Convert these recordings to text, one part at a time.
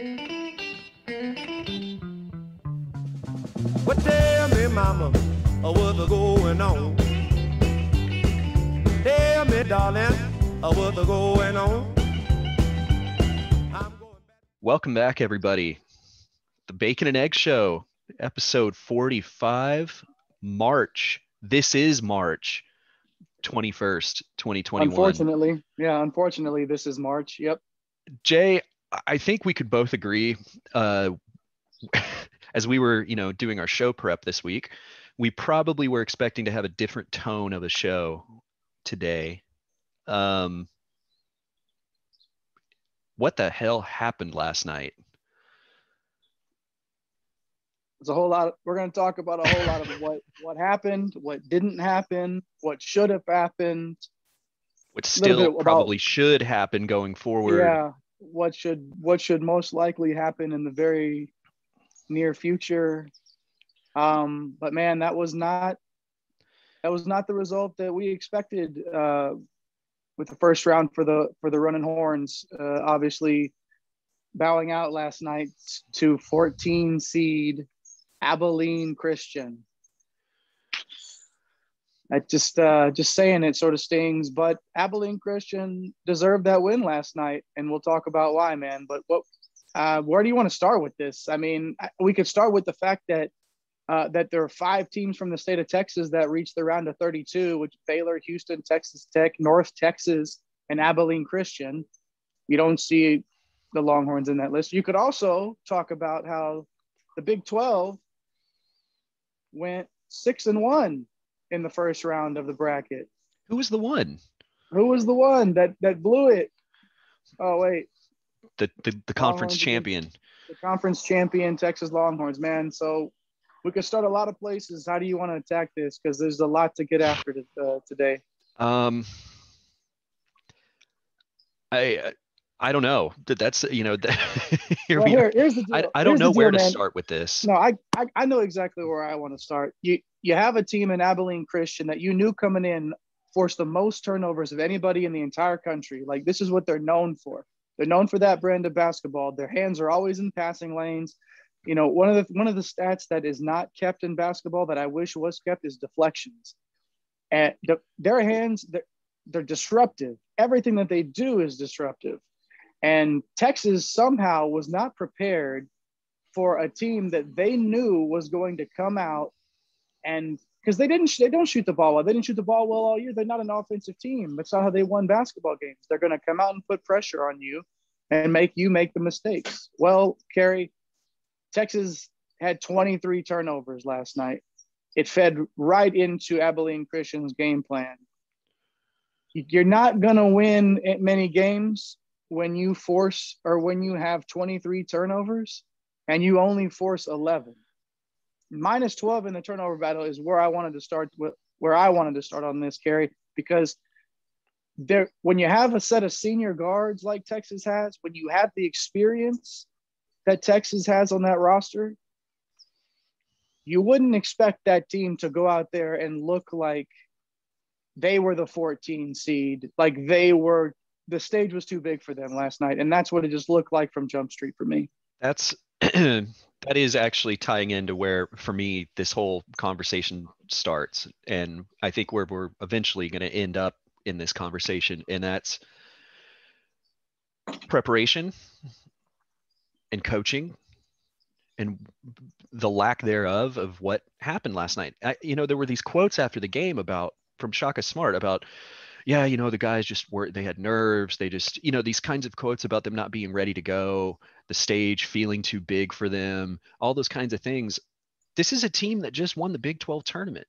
Well, tell me, mama, what's going on? Tell me, darling, what's going on? Welcome back, everybody. The Bacon and Egg Show, episode 45, March. This is March 21st, 2021. Unfortunately, this is March. Yep. Jay, I think we could both agree, as we were, doing our show prep this week, we probably were expecting to have a different tone of a show today. What the hell happened last night? It's a whole lot. We're going to talk about a whole lot of what happened, what didn't happen, what should have happened, what still probably should happen going forward. Yeah, what should most likely happen in the very near future. But man, that was not the result that we expected with the first round for the Running Horns. Obviously, bowing out last night to 14 seed Abilene Christian. I just saying it sort of stings, but Abilene Christian deserved that win last night, and we'll talk about why, man. But where do you want to start with this? I mean, we could start with the fact that there are 5 teams from the state of Texas that reached the round of 32, which Baylor, Houston, Texas Tech, North Texas, and Abilene Christian. You don't see the Longhorns in that list. You could also talk about how the Big 12 went 6-1 in the first round of the bracket. Who was the one? Who was the one that blew it? Oh, wait. The conference champion. The conference champion, Texas Longhorns, man. So we could start a lot of places. How do you want to attack this? Because there's a lot to get after today. I don't know. That's here's the deal. I don't know where to start with this. No, I know exactly where I want to start. You have a team in Abilene Christian that you knew coming in forced the most turnovers of anybody in the entire country. Like, this is what they're known for. They're known for that brand of basketball. Their hands are always in passing lanes. You know, one of the stats that is not kept in basketball that I wish was kept is deflections. And their hands, they're disruptive. Everything that they do is disruptive. And Texas somehow was not prepared for a team that they knew was going to come out, and because they don't shoot the ball well. They didn't shoot the ball well all year. They're not an offensive team. That's not how they won basketball games. They're going to come out and put pressure on you and make you make the mistakes. Well, Kerry, Texas had 23 turnovers last night. It fed right into Abilene Christian's game plan. You're not going to win many games when you have 23 turnovers and you only force 11. Minus 12 in the turnover battle is where I wanted to start on this, Kerry, because when you have a set of senior guards like Texas has, when you have the experience that Texas has on that roster, you wouldn't expect that team to go out there and look like they were the 14 seed, like the stage was too big for them last night. And that's what it just looked like from Jump Street for me. That is actually tying into where, for me, this whole conversation starts. And I think where we're eventually going to end up in this conversation, and that's preparation and coaching and the lack thereof of what happened last night. There were these quotes after the game from Shaka Smart about, yeah, the guys they had nerves. They just, these kinds of quotes about them not being ready to go, the stage feeling too big for them, all those kinds of things. This is a team that just won the Big 12 tournament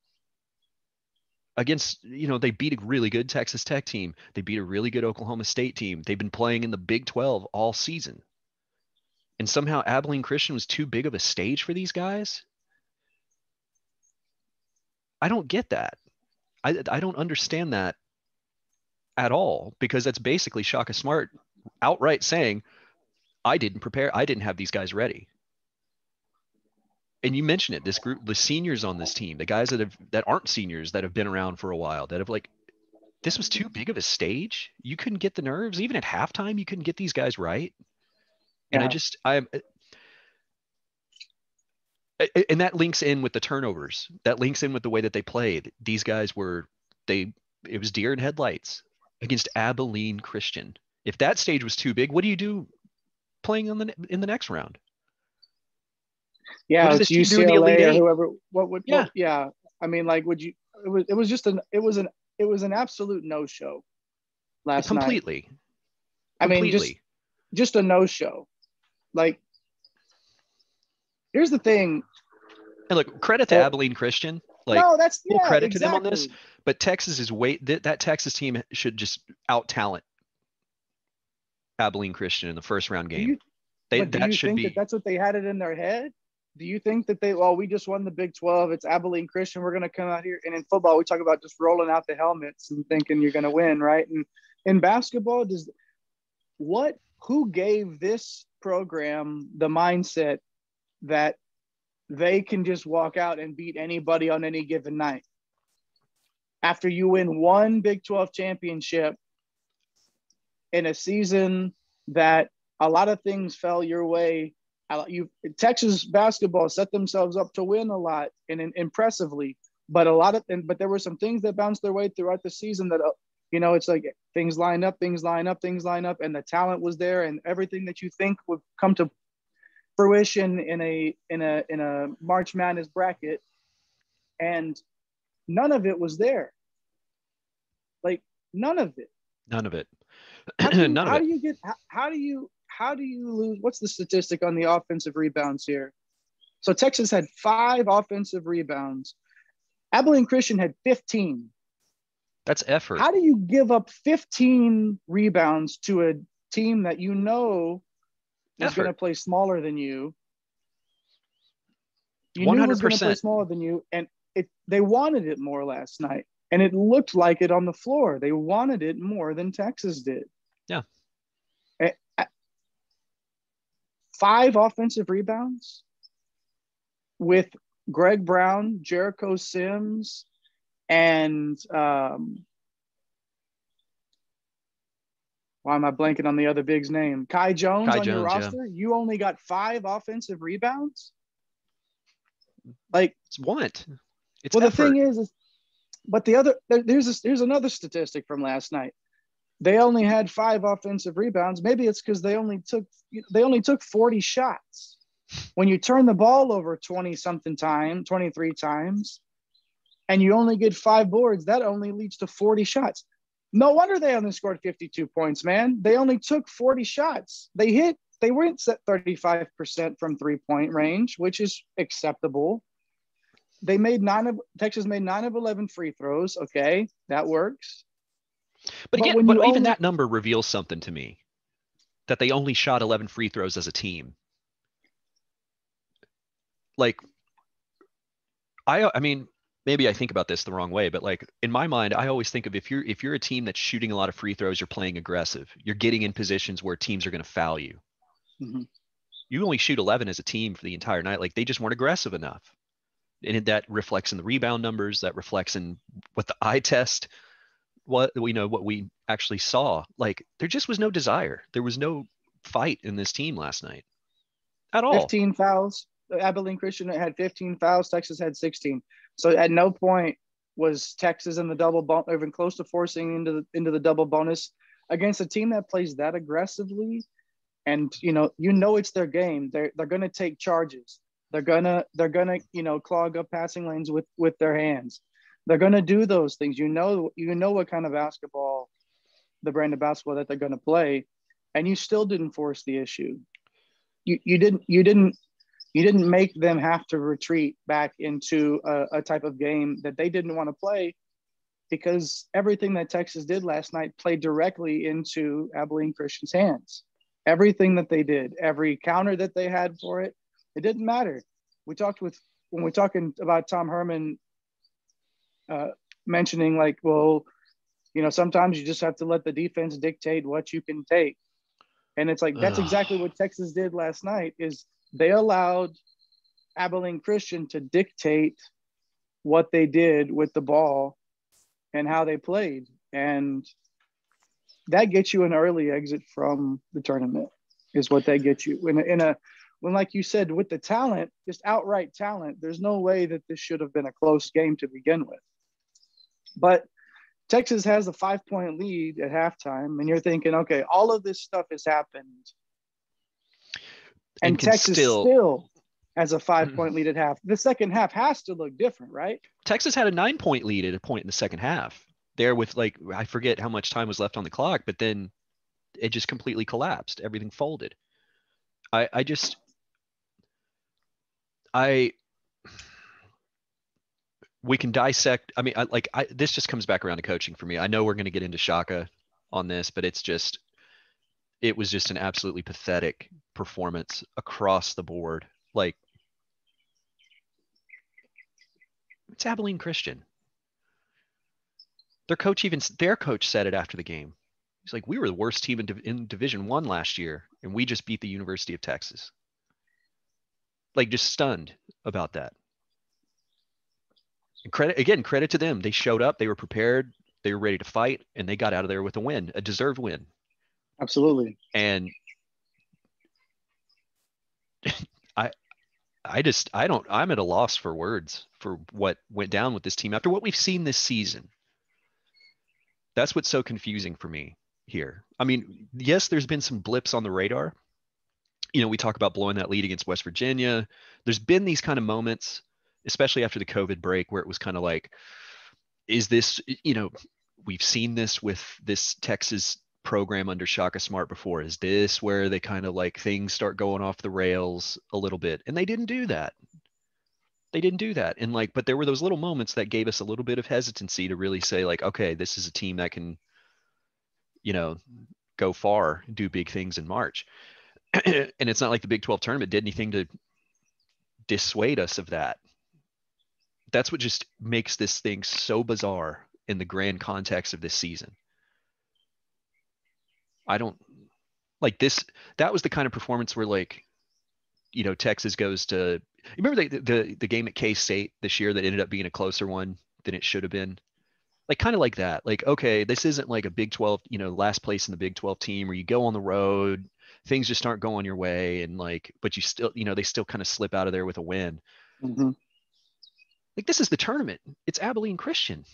against, they beat a really good Texas Tech team. They beat a really good Oklahoma State team. They've been playing in the Big 12 all season. And somehow Abilene Christian was too big of a stage for these guys. I don't get that. I don't understand that at all, because that's basically Shaka Smart outright saying, I didn't prepare. I didn't have these guys ready. And you mentioned it, this group, the seniors on this team, the guys that aren't seniors, that have been around for a while, that have this was too big of a stage. You couldn't get the nerves. Even at halftime, you couldn't get these guys right. And Yeah. and that links in with the turnovers. That links in with the way that they played. These guys it was deer in headlights against Abilene Christian. If that stage was too big, what do you do playing in the next round? What Yeah, does it's this team do in the Elite UCLA or Eight? whoever. Yeah, Yeah. I mean, like, would you? It was just it was an absolute no show last night. completely, I mean, completely. just a no show. Like, here's the thing. And look, credit to Uh, Abilene Christian. Like no, that's full yeah, credit to them on this. exactly. But Texas is that Texas team should just out talent Abilene Christian in the first round Do game. you? But do That you should think that be that's what they had it in their head? Do you think that we just won the Big 12. It's Abilene Christian. We're going to come out here. And in football, we talk about just rolling out the helmets and thinking you're going to win, right? And in basketball, who gave this program the mindset that they can just walk out and beat anybody on any given night? After you win one Big 12 championship in a season that a lot of things fell your way, Texas basketball set themselves up to win a lot and impressively, but there were some things that bounced their way throughout the season that it's like things line up, and the talent was there, and everything that you think would come to fruition in a March Madness bracket, and none of it was there. Like none of it. none of it. How None of it. do you get? How do you lose? What's the statistic on the offensive rebounds here? So Texas had 5 offensive rebounds. Abilene Christian had 15. That's effort. How do you give up 15 rebounds to a team that is going to play smaller than you? You knew it was going to play 100%. smaller than you, and they wanted it more last night, and it looked like it on the floor. They wanted it more than Texas did. Yeah. 5 offensive rebounds with Greg Brown, Jericho Sims, and why am I blanking on the other big's name? Kai Jones on your roster. Yeah. You only got 5 offensive rebounds. Like it's what? It's well, effort. the thing is, but there's another statistic from last night. They only had 5 offensive rebounds. Maybe it's because they only took 40 shots. When you turn the ball over 23 times, and you only get 5 boards, that only leads to 40 shots. No wonder they only scored 52 points, man. They only took 40 shots. They went 35% from 3-point range, which is acceptable. Texas made 9 of 11 free throws. Okay, that works. But again, even that number reveals something to me, that they only shot 11 free throws as a team. Like, I mean, maybe I think about this the wrong way, but like in my mind, I always think of if you're a team that's shooting a lot of free throws, you're playing aggressive. You're getting in positions where teams are going to foul you. Mm-hmm. You only shoot 11 as a team for the entire night. Like they just weren't aggressive enough. And that reflects in the rebound numbers, that reflects in what the eye test, what we actually saw. Like there just was no desire. There was no fight in this team last night at all. 15 fouls. Abilene Christian had 15 fouls. Texas had 16. So at no point was Texas in the double bonus, even close to forcing into the double bonus against a team that plays that aggressively. And it's their game. They're going to take charges. They're gonna clog up passing lanes with their hands. They're gonna do those things. You know what kind of basketball, the brand of basketball that they're gonna play, and you still didn't force the issue. You didn't make them have to retreat back into a type of game that they didn't want to play, because everything that Texas did last night played directly into Abilene Christian's hands. Everything that they did, every counter that they had for it. It didn't matter. When we're talking about Tom Herman mentioning like, well, sometimes you just have to let the defense dictate what you can take. And it's like, that's exactly what Texas did last night, is they allowed Abilene Christian to dictate what they did with the ball and how they played. And that gets you an early exit from the tournament. is what they get you. When, like you said, with the talent, just outright talent, there's no way that this should have been a close game to begin with. But Texas has a 5-point lead at halftime, and you're thinking, okay, all of this stuff has happened. And Texas still has a 5-point lead at half. The second half has to look different, right? Texas had a 9-point lead at a point in the second half there with, like, I forget how much time was left on the clock, but then it just completely collapsed. Everything folded. We can dissect. I mean, this just comes back around to coaching for me. I know we're going to get into Shaka on this, but it was just an absolutely pathetic performance across the board. Like, it's Abilene Christian. Their coach said it after the game. He's like, we were the worst team in Division I last year, and we just beat the University of Texas. Like, just stunned about that. And credit to them. They showed up. They were prepared. They were ready to fight, and they got out of there with a win, a deserved win. Absolutely. And I'm at a loss for words for what went down with this team after what we've seen this season. That's what's so confusing for me here. I mean, yes, there's been some blips on the radar. You know, we talk about blowing that lead against West Virginia. There's been these kind of moments, especially after the COVID break, where it was kind of like, is this, you know, we've seen this with this Texas program under Shaka Smart before. Is this where they kind of like things start going off the rails a little bit? And they didn't do that. And like, but there were those little moments that gave us a little bit of hesitancy to really say like, okay, this is a team that can, you know, go far, do big things in March. And it's not like the Big 12 tournament did anything to dissuade us of that. That's what just makes this thing so bizarre in the grand context of this season. I don't like this. That was the kind of performance where, like, you know, Texas goes to, you remember the game at K-State this year that ended up being a closer one than it should have been? Like, kind of like that. Like, okay, this isn't like a Big 12, you know, last place in the Big 12 team where you go on the road, things just aren't going your way. And like, but you still, you know, they still kind of slip out of there with a win. Mm-hmm. Like, this is the tournament. It's Abilene Christian.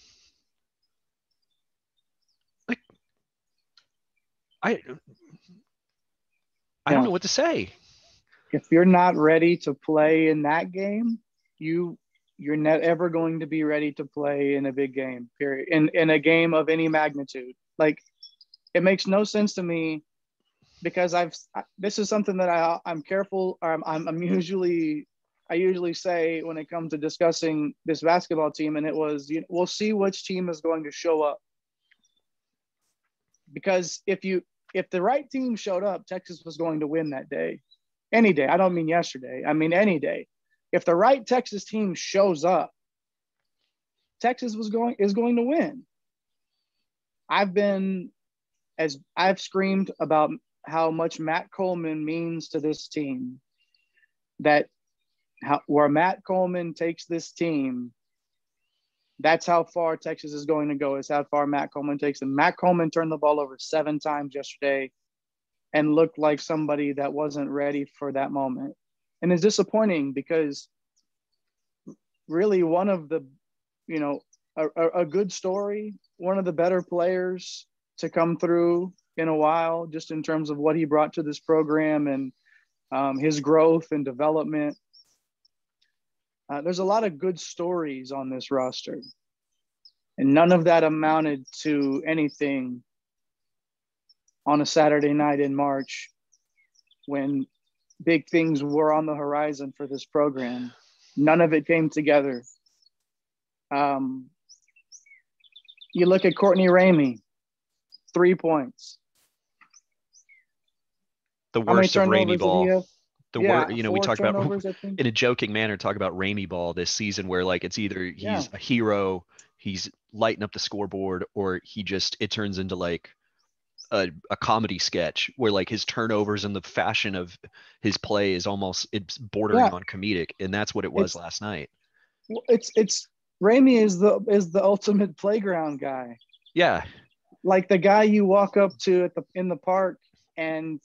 Like, I don't know what to say. If you're not ready to play in that game, you're not ever going to be ready to play in a big game, period. In a game of any magnitude. Like, it makes no sense to me, because this is something that I'm careful, or I usually say when it comes to discussing this basketball team, and it was, you know, we'll see which team is going to show up. Because if the right team showed up, Texas was going to win that day. Any day. I don't mean yesterday. I mean any day. If the right Texas team shows up, Texas is going to win. I've screamed about how much Matt Coleman means to this team, where Matt Coleman takes this team, that's how far Texas is going to go. It's how far Matt Coleman takes them. Matt Coleman turned the ball over 7 times yesterday and looked like somebody that wasn't ready for that moment. And it's disappointing, because really one of the, you know, a good story, one of the better players to come through in a while, just in terms of what he brought to this program and his growth and development. There's a lot of good stories on this roster, and none of that amounted to anything on a Saturday night in March when big things were on the horizon for this program. None of it came together. You look at Courtney Ramey, 3 points. The worst of Ramey ball. We talk about in a joking manner, talk about Ramey ball this season, where like it's either he's a hero, he's lighting up the scoreboard, or it turns into like a comedy sketch where like his turnovers and the fashion of his play is it's bordering on comedic, and that's what it was last night. It's Ramey is the ultimate playground guy. Yeah, like the guy you walk up to in the park, and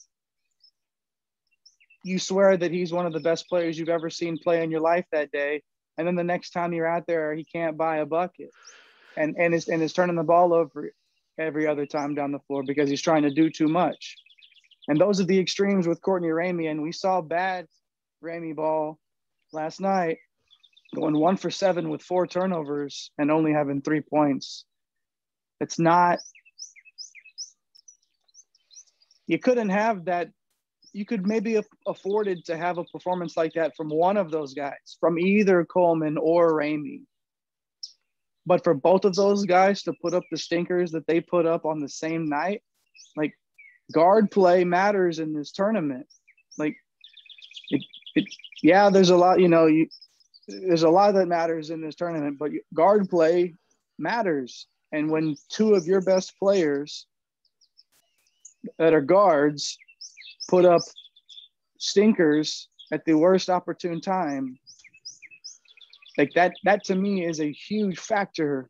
you swear that he's one of the best players you've ever seen play in your life that day, and then the next time you're out there, he can't buy a bucket, and is turning the ball over every other time down the floor because he's trying to do too much. And those are the extremes with Courtney Ramey. And we saw bad Ramey ball last night, going 1 for 7 with 4 turnovers and only having 3 points. It's not, you couldn't have that. You could maybe have afforded to have a performance like that from one of those guys, from either Coleman or Ramey. But for both of those guys to put up the stinkers that they put up on the same night, like, guard play matters in this tournament. Like, yeah, there's a lot, there's a lot that matters in this tournament, but guard play matters. And when 2 of your best players that are guards put up stinkers at the worst opportune time, like that to me is a huge factor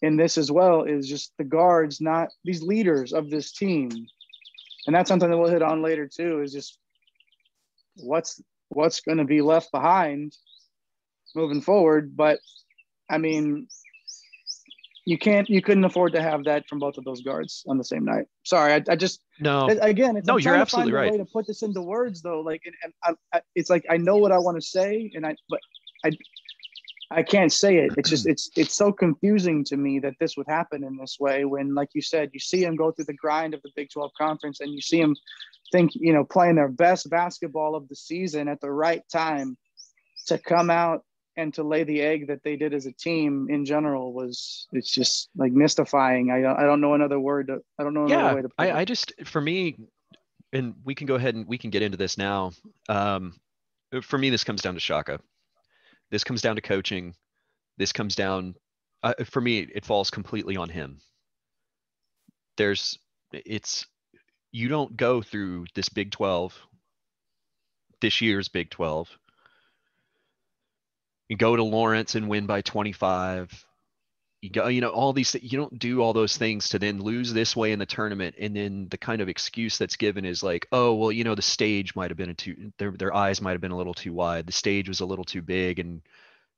in this as well, is just the guards, not these leaders of this team. And that's something that we'll hit on later too, is just what's going to be left behind moving forward. But I mean, you couldn't afford to have that from both of those guards on the same night. Sorry. I just, No, again, it's, no, I'm you're trying to absolutely find a right. way to put this into words though. Like, and it's like, I know what I want to say but I can't say it. It's just, it's so confusing to me that this would happen in this way when, like you said, you see him go through the grind of the Big 12 conference and you see him playing their best basketball of the season at the right time to come out and to lay the egg that they did as a team in general it's just like mystifying. I don't know another word. I don't know another way to put it. I just, for me, and we can go ahead and we can get into this now. For me, this comes down to Shaka. This comes down to coaching. This comes down, for me, it falls completely on him. You don't go through this Big 12, this year's Big 12. You go to Lawrence and win by 25. You go, all these, you don't do all those things to then lose this way in the tournament. And then the kind of excuse that's given is like, oh, well, the stage might've been their eyes might've been a little too wide. The stage was a little too big. And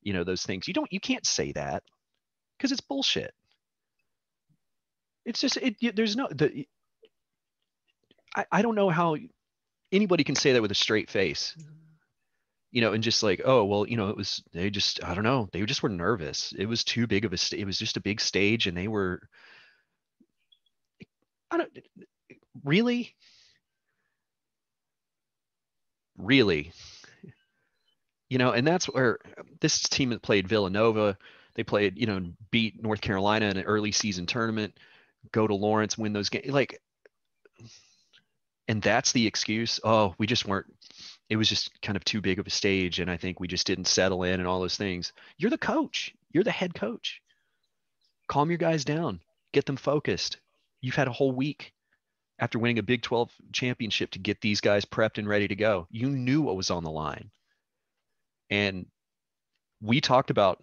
those things, you can't say that because it's bullshit. It's just, there's no, I don't know how anybody can say that with a straight face, and just like, oh, well, they just, I don't know. They just were nervous. It was too big of it was just a big stage and they were, really, and that's where this team that played Villanova, they played, beat North Carolina in an early season tournament, go to Lawrence, win those games. Like, and that's the excuse. Oh, we just weren't, it was just kind of too big of a stage. And I think we just didn't settle in and all those things. You're the coach. You're the head coach. Calm your guys down. Get them focused. You've had a whole week after winning a Big 12 championship to get these guys prepped and ready to go. You knew what was on the line. And we talked about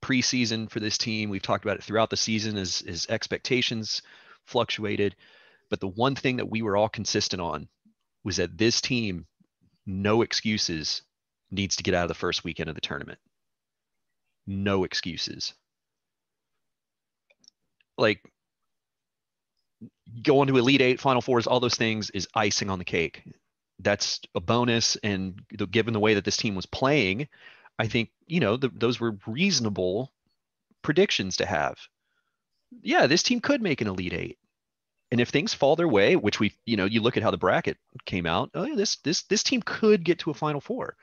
preseason for this team. We've talked about it throughout the season as expectations fluctuated. But the one thing that we were all consistent on was that this team, no excuses, needs to get out of the first weekend of the tournament. No excuses. Like, going to Elite Eight, Final Fours, all those things is icing on the cake. That's a bonus. And given the way that this team was playing, I think, those were reasonable predictions to have. Yeah, this team could make an Elite Eight. And if things fall their way, which you look at how the bracket came out, oh yeah, this team could get to a Final Four.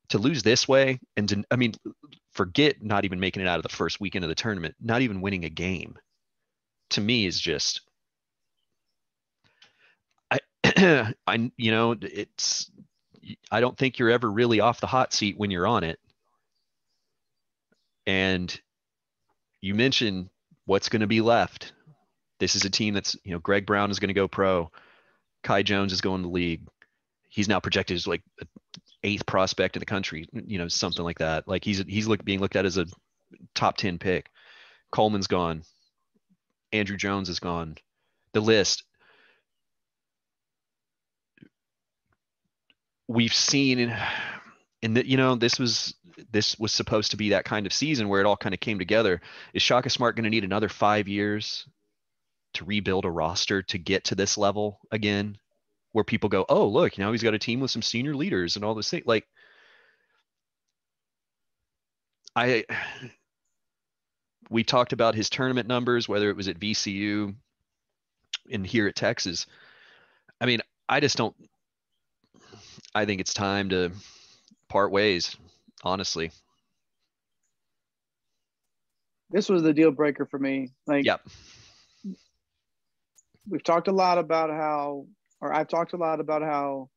To lose this way, and forget not even making it out of the first weekend of the tournament, not even winning a game, to me is just, I don't think you're ever really off the hot seat when you're on it. And you mentioned what's going to be left. This is a team that's, Greg Brown is going to go pro. Kai Jones is going to the league. He's now projected as like an 8th prospect in the country, something like that. Like he's being looked at as a top 10 pick. Coleman's gone. Andrew Jones is gone. The list. we've seen in that, this was supposed to be that kind of season where it all kind of came together. Is Shaka Smart going to need another 5 years to rebuild a roster to get to this level again, where people go, oh, look, he's got a team with some senior leaders and all this thing. Like, we talked about his tournament numbers, whether it was at VCU and here at Texas. I mean, I just don't. I think it's time to part ways, honestly. This was the deal breaker for me. Like, Yep. we've talked a lot about how, or I've talked a lot about how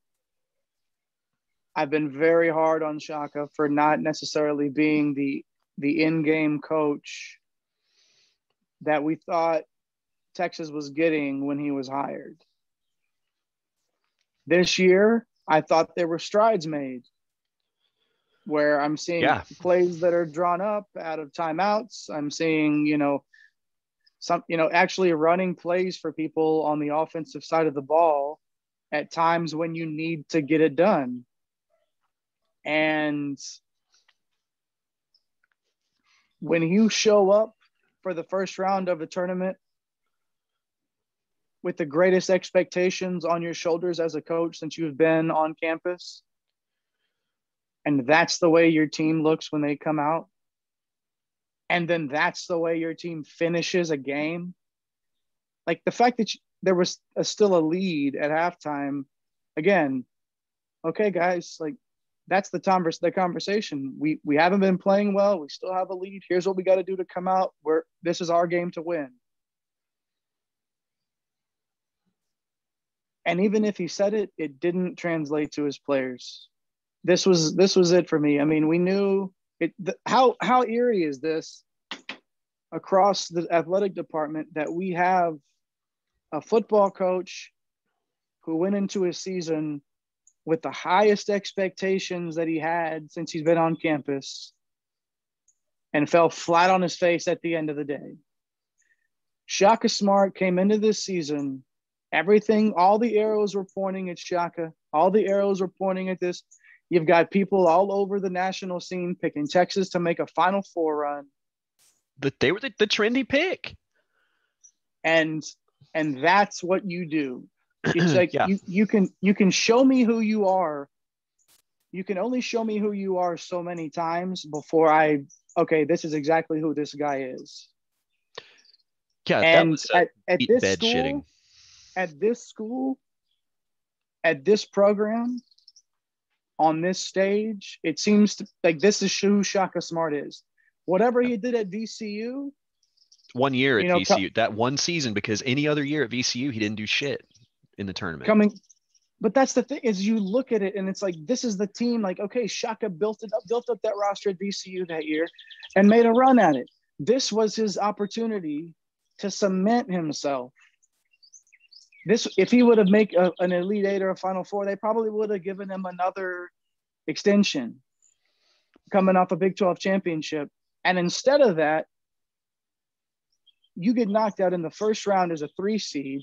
I've been very hard on Shaka for not necessarily being the in-game coach that we thought Texas was getting when he was hired. This year, I thought there were strides made where I'm seeing plays that are drawn up out of timeouts. I'm seeing, actually running plays for people on the offensive side of the ball at times when you need to get it done. And when you show up for the first round of a tournament with the greatest expectations on your shoulders as a coach since you've been on campus, and that's the way your team looks when they come out, and then that's the way your team finishes a game, like the fact that there was still a lead at halftime, again, okay, guys, like, that's the conversation. We haven't been playing well. We still have a lead. Here's what we got to do to come out. This is our game to win. And even if he said it, it didn't translate to his players. This was it for me. I mean, we knew it. How eerie is this across the athletic department that we have a football coach who went into his season with the highest expectations that he had since he's been on campus and fell flat on his face at the end of the day. Shaka Smart came into this season, all the arrows were pointing at Shaka. All the arrows were pointing at this. You've got people all over the national scene picking Texas to make a Final Four run. They were the trendy pick. And that's what you do. It's like you can show me who you are. You can only show me who you are so many times before this is exactly who this guy is. Yeah, and that was at this school, at this program, on this stage, it seems like this is who Shaka Smart is. Whatever he did at VCU. 1 year at VCU, that one season, because any other year at VCU, he didn't do shit in the tournament. But that's the thing, is you look at it and it's like, this is the team. Like, okay, Shaka built up that roster at VCU that year and made a run at it. This was his opportunity to cement himself. If he would have made an Elite Eight or a Final Four, they probably would have given him another extension coming off a Big 12 championship. And instead of that, you get knocked out in the first round as a 3 seed.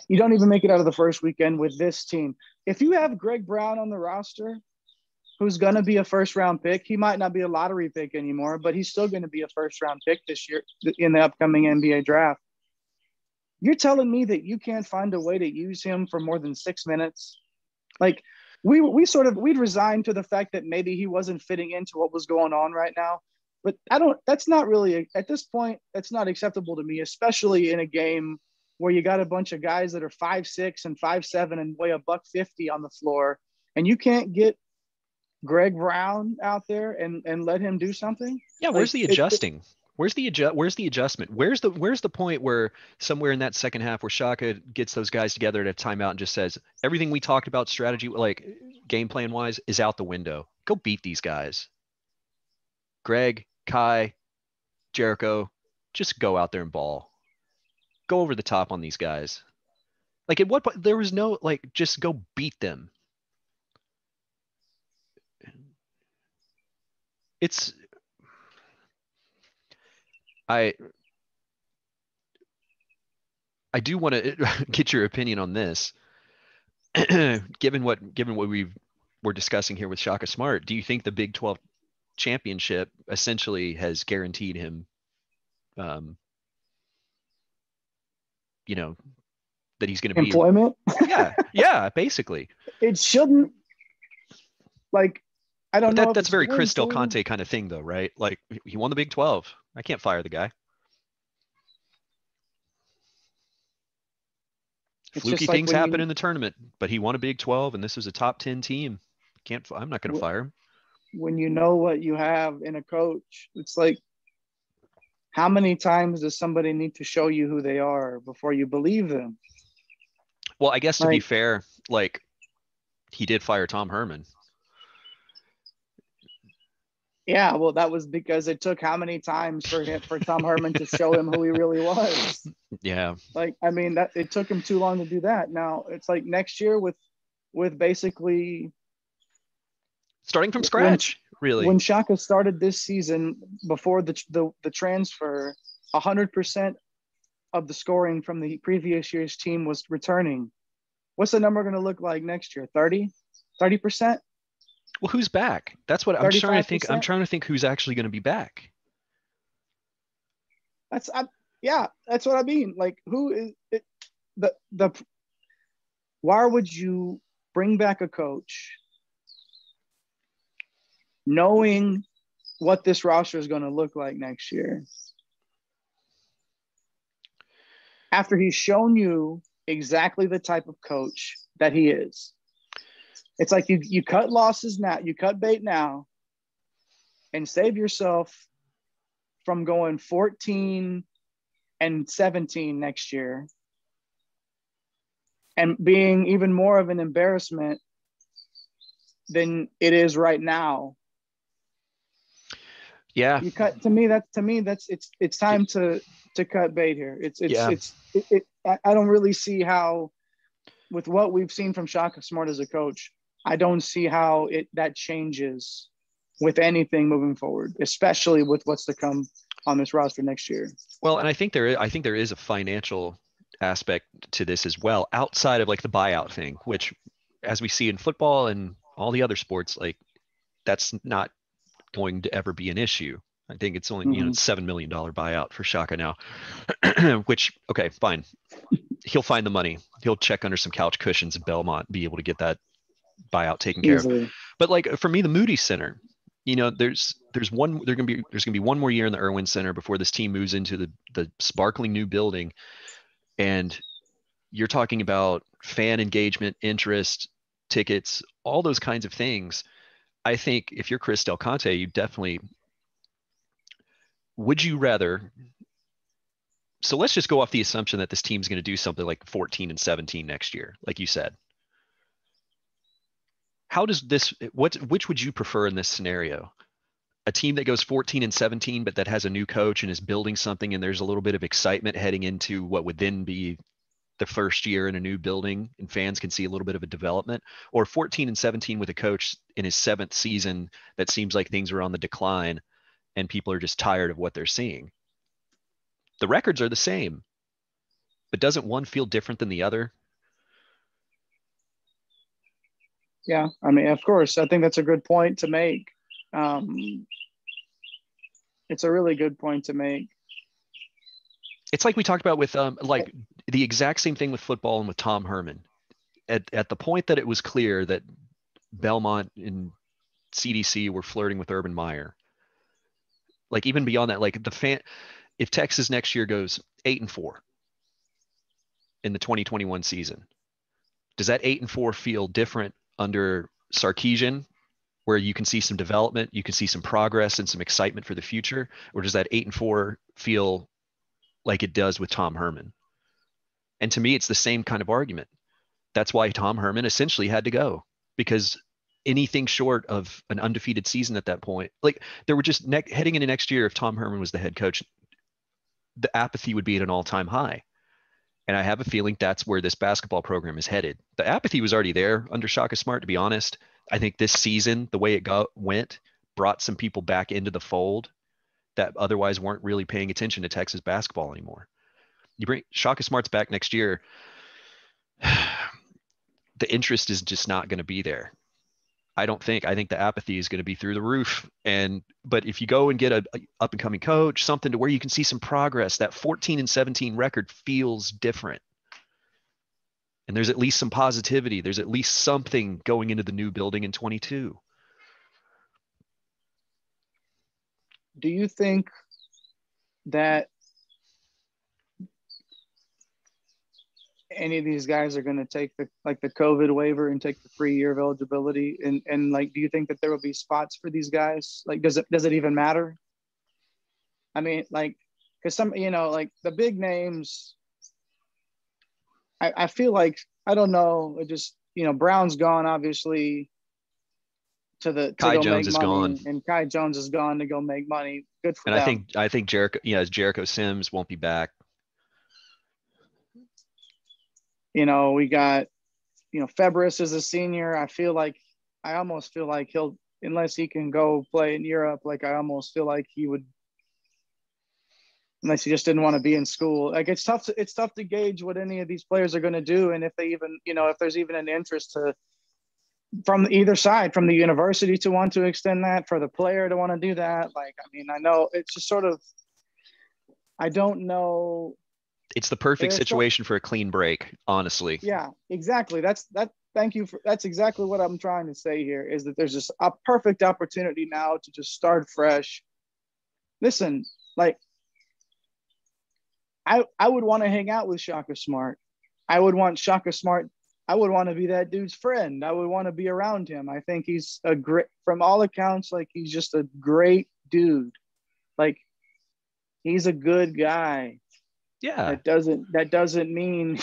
You don't even make it out of the first weekend with this team. If you have Greg Brown on the roster, who's going to be a first-round pick, he might not be a lottery pick anymore, but he's still going to be a first-round pick this year in the upcoming NBA draft. You're telling me that you can't find a way to use him for more than 6 minutes? Like, we'd resigned to the fact that maybe he wasn't fitting into what was going on right now. But that's not really, at this point, that's not acceptable to me, especially in a game where you got a bunch of guys that are 5'6" and 5'7" and weigh $150 on the floor, and you can't get Greg Brown out there and let him do something. Yeah, where's the adjusting? Where's the adjustment? Where's the point where somewhere in that second half where Shaka gets those guys together at a timeout and just says everything we talked about strategy, like game plan wise, is out the window. Go beat these guys. Greg, Kai, Jericho, just go out there and ball. Go over the top on these guys. Like, at what point there was no, like, just go beat them. I do want to get your opinion on this. given what we're discussing here with Shaka Smart, do you think the Big 12 championship essentially has guaranteed him, you know, that he's going to be employment? yeah, basically. It shouldn't. Like, I don't But know. that's very Chris Del Conte kind of thing, though, right? Like, he won the Big 12. I can't fire the guy. Fluky like things happen in the tournament, but he won a Big 12, and this was a top 10 team. I'm not going to fire him. When you know what you have in a coach, it's like, how many times does somebody need to show you who they are before you believe them? Well, I guess to be fair, like, he did fire Tom Herman. Yeah, well, that was because it took how many times for Tom Herman to show him who he really was. Yeah. Like, I mean, that it took him too long to do that. Now it's like next year with basically starting from scratch, really. When Shaka started this season before the transfer, 100% of the scoring from the previous year's team was returning. What's the number going to look like next year? 30%? Well, who's back? That's what I'm trying to think. I'm trying to think who's actually going to be back. That's what I mean. Like, who is it? Why would you bring back a coach knowing what this roster is going to look like next year after he's shown you exactly the type of coach that he is? It's like you cut losses now, you cut bait now, and save yourself from going 14 and 17 next year and being even more of an embarrassment than it is right now. Yeah. You cut it's time to cut bait here. I don't really see how, with what we've seen from Shaka Smart as a coach, I don't see how that changes with anything moving forward, especially with what's to come on this roster next year. Well, and I think there is a financial aspect to this as well, outside of like the buyout thing, which, as we see in football and all the other sports, like, that's not going to ever be an issue. I think it's only $7 million buyout for Shaka now, which, okay, fine. He'll find the money. He'll check under some couch cushions in Belmont, be able to get that buyout taken care of. But like, for me, the Moody Center, there's going to be one more year in the Irwin Center before this team moves into the sparkling new building. And you're talking about fan engagement, interest, tickets, all those kinds of things. I think if you're Chris Del Conte, you definitely, would you rather, so let's just go off the assumption that this team's going to do something like 14 and 17 next year, like you said. How does this, which would you prefer in this scenario? A team that goes 14 and 17, but that has a new coach and is building something, and there's a little bit of excitement heading into what would then be the first year in a new building, and fans can see a little bit of a development, or 14 and 17 with a coach in his 7th season that seems like things are on the decline and people are just tired of what they're seeing. The records are the same, but doesn't one feel different than the other? Yeah, I mean, of course, I think that's a good point to make. It's a really good point to make. It's like we talked about with like the exact same thing with football and with Tom Herman. At the point that it was clear that Belmont and CDC were flirting with Urban Meyer, like, even beyond that, like, if Texas next year goes 8-4 in the 2021 season, does that 8-4 feel different under Sarkisian, where you can see some development, you can see some progress and some excitement for the future? Or does that 8-4 feel like it does with Tom Herman? And to me, it's the same kind of argument. That's why Tom Herman essentially had to go, because anything short of an undefeated season at that point, like, there were just heading into next year, if Tom Herman was the head coach, the apathy would be at an all-time high. And I have a feeling that's where this basketball program is headed. The apathy was already there under Shaka Smart, to be honest. I think this season, the way it went, brought some people back into the fold that otherwise weren't really paying attention to Texas basketball anymore. You bring Shaka Smart's back next year. the interest is just not going to be there. I think the apathy is going to be through the roof. But if you go and get a up and coming coach, something to where you can see some progress, that 14-17 record feels different. And there's at least some positivity. There's at least something going into the new building in 22. Do you think that any of these guys are going to take the COVID waiver and take the 3-year of eligibility? And like, do you think that there will be spots for these guys? Like, does it even matter? I mean, like, because some, like the big names, I feel like, I don't know, it just, Brown's gone, obviously, to Kai go Jones make is money, gone. and Kai Jones is gone to go make money. Good for And them. I think Jericho Sims won't be back. We got, Febris is a senior. I almost feel like he'll, unless he can go play in Europe, like I almost feel like he would, unless he just didn't want to be in school. Like it's tough to gauge what any of these players are going to do. And if they even, if there's even an interest from either side, from the university to want to extend that, for the player to want to do that. Like, I mean, I know it's just sort of, I don't know. It's the perfect situation for a clean break, honestly. Yeah, exactly. Thank you that's exactly what I'm trying to say here, is that there's just a perfect opportunity now to just start fresh. Listen, like, I would want to hang out with Shaka Smart. I would want Shaka Smart. I would want to be that dude's friend. I would want to be around him. I think he's a great, from all accounts, like he's just a great dude. Like, he's a good guy. Yeah. That doesn't mean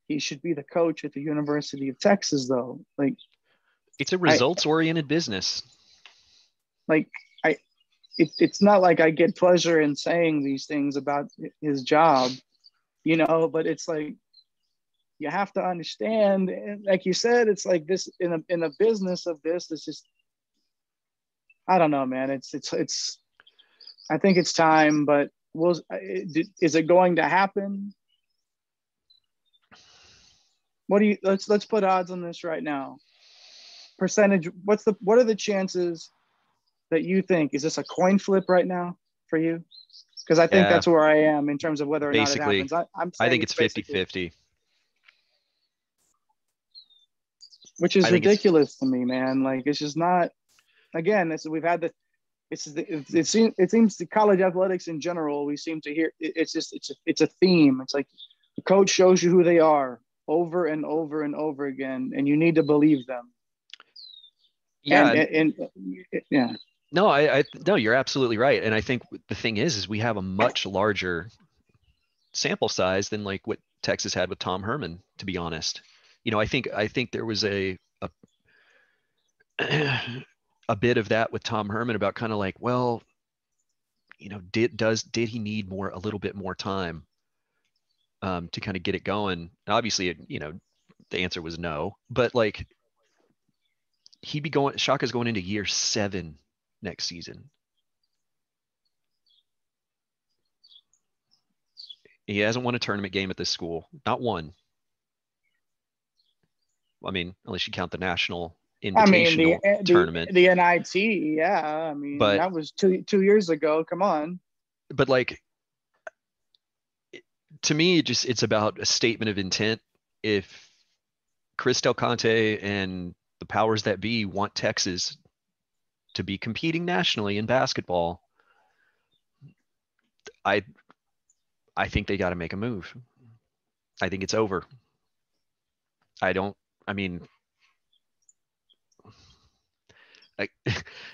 he should be the coach at the University of Texas, though. Like, it's a results-oriented business. Like, it's not like I get pleasure in saying these things about his job, but it's like, you have to understand, and like you said, it's like this in a business of this, it's just, I don't know, man. It's I think it's time, but is it going to happen? Let's put odds on this right now. Percentage, what are the chances that you think? Is this a coin flip right now for you? Because I think that's where I am in terms of whether or not it happens. I think it's 50-50. Which is ridiculous to me, man. Like, it's just not, again, we've had it seems the college athletics in general, we seem to hear, it's a theme. It's like the coach shows you who they are over and over and over again, and you need to believe them. Yeah. And yeah. No, no, you're absolutely right. And I think the thing is we have a much larger sample size than like what Texas had with Tom Herman, to be honest. I think there was a bit of that with Tom Herman about kind of like, well, did he need a little bit more time to kind of get it going? And obviously, the answer was no, but like Shaka's going into year 7 next season. He hasn't won a tournament game at this school, not one. I mean, unless you count the national invitational tournament. The NIT, yeah. I mean, but that was two years ago. Come on. But like, to me, it's about a statement of intent. If Chris Del Conte and the powers that be want Texas to be competing nationally in basketball, I think they got to make a move. I think it's over.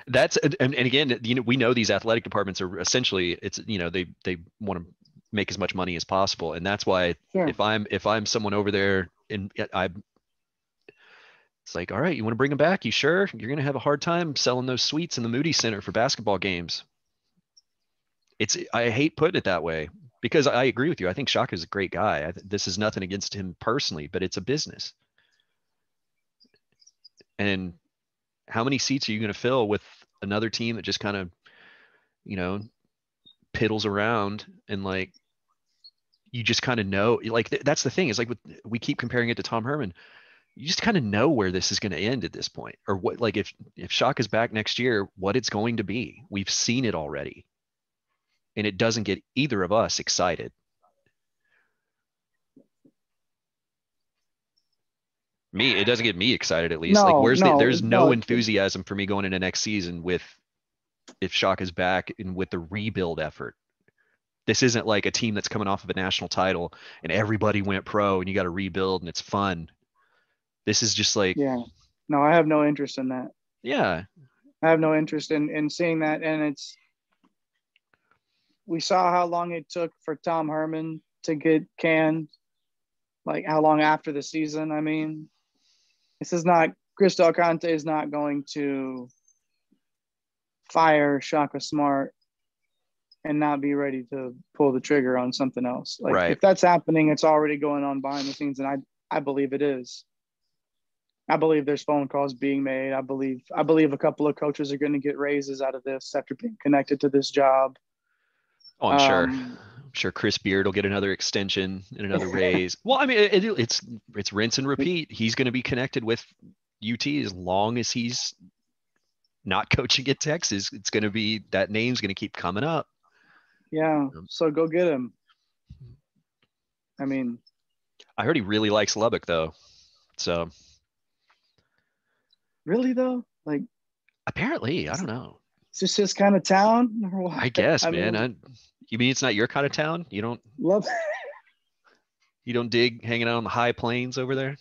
That's, and again, we know these athletic departments are essentially, they want to make as much money as possible. And that's why if I'm someone over there and it's like, all right, you want to bring them back? You sure? You're going to have a hard time selling those suites in the Moody Center for basketball games. I hate putting it that way, because I agree with you. I think Shaka is a great guy. This is nothing against him personally, but it's a business. And how many seats are you going to fill with another team that just kind of, piddles around, and like, you just kind of know, like, that's the thing, is like, we keep comparing it to Tom Herman. you just kind of know where this is going to end at this point, or what, like if Shock is back next year, what it's going to be. We've seen it already, and it doesn't get either of us excited. It doesn't get me excited, at least. Like, there's no enthusiasm for me going into next season with if Shock is back and with the rebuild effort. This isn't like a team that's coming off of a national title and everybody went pro and you got to rebuild and it's fun. This is just like, yeah, no, I have no interest in that. Yeah, I have no interest in seeing that. And we saw how long it took for Tom Herman to get canned, like how long after the season. I mean, Chris Del Conte is not going to fire Shaka Smart and not be ready to pull the trigger on something else. Like, right. If that's happening, it's already going on behind the scenes. And I believe it is. I believe there's phone calls being made. I believe a couple of coaches are going to get raises out of this after being connected to this job. Oh, I'm sure Chris Beard will get another extension and another raise. Well, I mean, it's rinse and repeat. He's going to be connected with UT as long as he's not coaching at Texas. It's going to be, that name's going to keep coming up. Yeah. So go get him. I mean, I heard he really likes Lubbock though. So. Really though? Like, apparently, I don't know. It's just his kind of town, or what? I guess, man. You mean it's not your kind of town? You don't love. You don't dig hanging out on the high plains over there?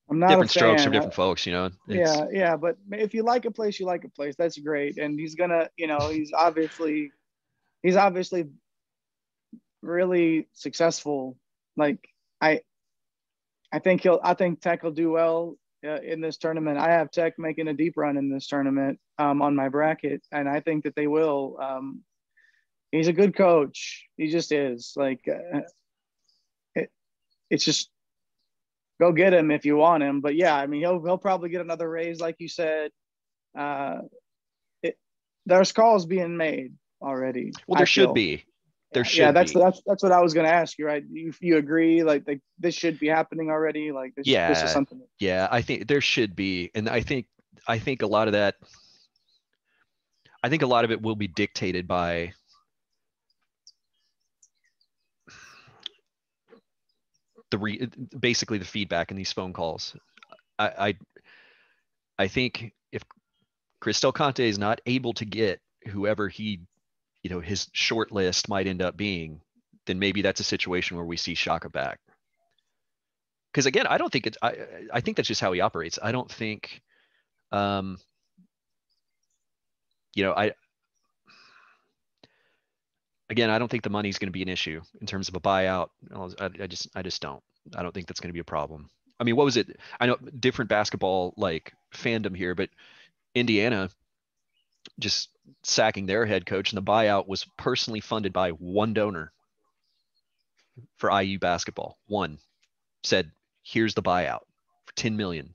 I'm not different a fan. Strokes for different folks, you know. Yeah. But if you like a place, you like a place. That's great. And he's gonna, he's obviously really successful. Like I think Tech will do well in this tournament. I have Tech making a deep run in this tournament on my bracket, and I think that they will. He's a good coach. He just is. Like, it's just go get him if you want him. But yeah, I mean, he'll probably get another raise, like you said. There's calls being made already. Well, there should be. That's what I was going to ask you, right? You agree, like this should be happening already, like this is something. Yeah, I think there should be, and I think a lot of that. I think a lot of it will be dictated by basically the feedback in these phone calls. I think if Chris Del Conte is not able to get whoever his short list might end up being, then maybe that's a situation where we see Shaka back. Because again, I don't think it's. I think that's just how he operates. I don't think, I don't think the money's going to be an issue in terms of a buyout. I just don't. I don't think that's going to be a problem. I mean, what was it? I know different basketball like fandom here, but Indiana just sacking their head coach, and the buyout was personally funded by one donor for IU basketball. One said, "Here's the buyout for $10 million."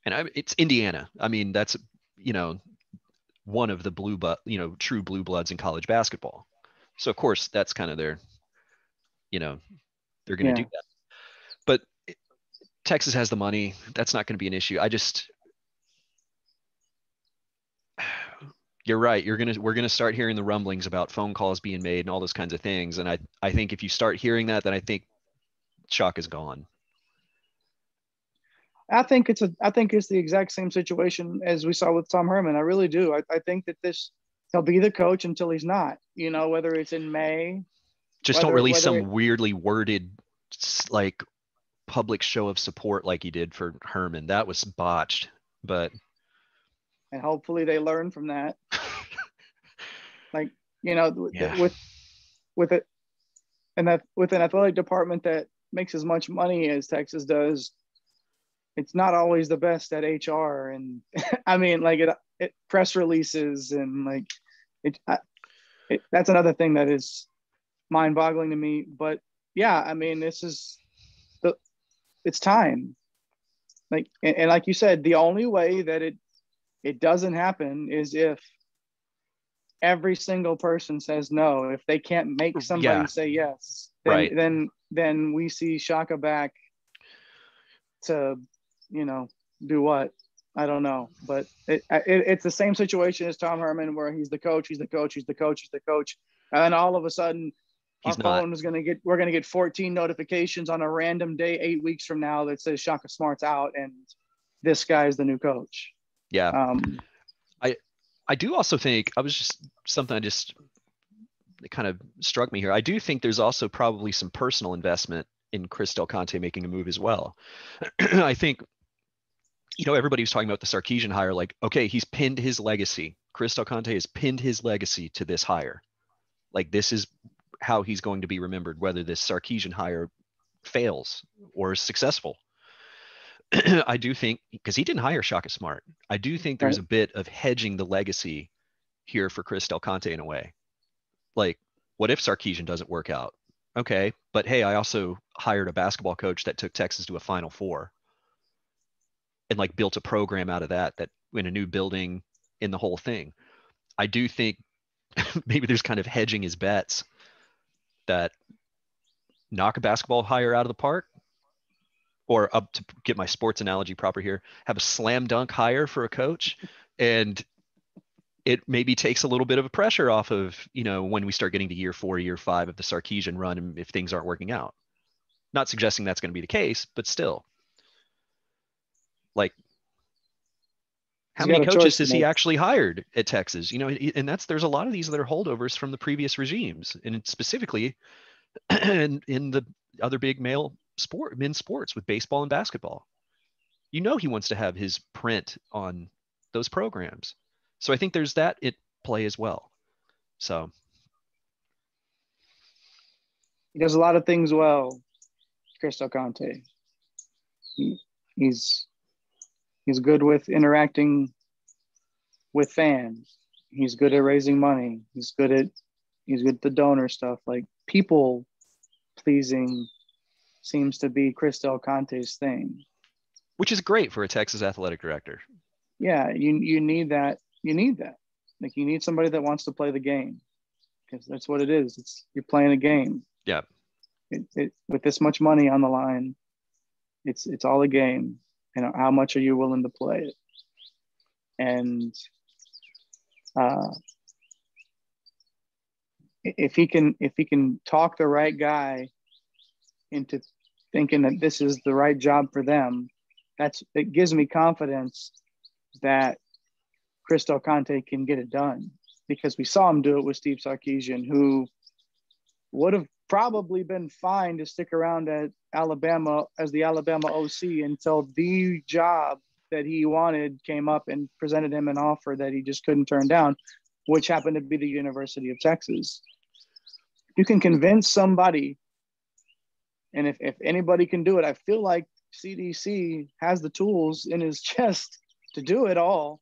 And it's Indiana. I mean, that's one of the true blue bloods in college basketball. So of course that's kind of their, they're going to do that. But Texas has the money. That's not going to be an issue. You're right. We're going to start hearing the rumblings about phone calls being made and all those kinds of things. And I think if you start hearing that, then I think Shock is gone. I think it's the exact same situation as we saw with Tom Herman. I really do. I think that he'll be the coach until he's not, whether it's in May. Just don't release some weirdly worded, like, public show of support like he did for Herman. That was botched, but. And hopefully they learn from that. Like, with it, and that with an athletic department that makes as much money as Texas does, it's not always the best at HR. And I mean, like it press releases and like that's another thing that is mind boggling to me. But yeah, I mean, it's time. Like, and like you said, the only way that it doesn't happen is if every single person says no. If they can't make somebody say yes, then then we see Shaka back to, do what? I don't know. But it's the same situation as Tom Herman, where he's the coach. And then all of a sudden, He's not. we're going to get 14 notifications on a random day 8 weeks from now that says Shaka Smart's out and this guy's the new coach. Yeah. I do also think it kind of struck me here. I do think there's also probably some personal investment in Chris Del Conte making a move as well. I think, everybody was talking about the Sarkisian hire, like, okay, he's pinned his legacy. Chris Del Conte has pinned his legacy to this hire. Like, this is how he's going to be remembered, whether this Sarkisian hire fails or is successful. I do think, because he didn't hire Shaka Smart, I do think there's a bit of hedging the legacy here for Chris Del Conte in a way. Like, what if Sarkisian doesn't work out? Okay, but hey, I also hired a basketball coach that took Texas to a Final Four and like built a program out of that in a new building in the whole thing. I do think maybe there's kind of hedging his bets that knock a basketball hire out of the park, or up to get my sports analogy proper here, have a slam dunk hire for a coach, and it maybe takes a little bit of a pressure off of, when we start getting to year 4, year 5 of the Sarkisian run, and if things aren't working out. Not suggesting that's going to be the case, but still. Like, how many coaches has he actually hired at Texas? And there's a lot of these that are holdovers from the previous regimes, and specifically in the other big men's sports with baseball and basketball. He wants to have his print on those programs. So I think there's that at play as well. So he does a lot of things well, Chris Del Conte. He's good with interacting with fans. He's good at raising money. He's good at the donor stuff. Like, people pleasing seems to be Chris Del Conte's thing, which is great for a Texas athletic director. Yeah, you need that. You need that. Like, you need somebody that wants to play the game, because that's what it is. You're playing a game. Yeah. With this much money on the line, it's all a game. How much are you willing to play it? And if he can talk the right guy into thinking that this is the right job for them, it gives me confidence that Chris Del Conte can get it done, because we saw him do it with Steve Sarkisian, who would have probably been fine to stick around at Alabama as the Alabama OC until the job that he wanted came up and presented him an offer that he just couldn't turn down, which happened to be the University of Texas. You can convince somebody, and if anybody can do it, I feel like CDC has the tools in his chest to do it all,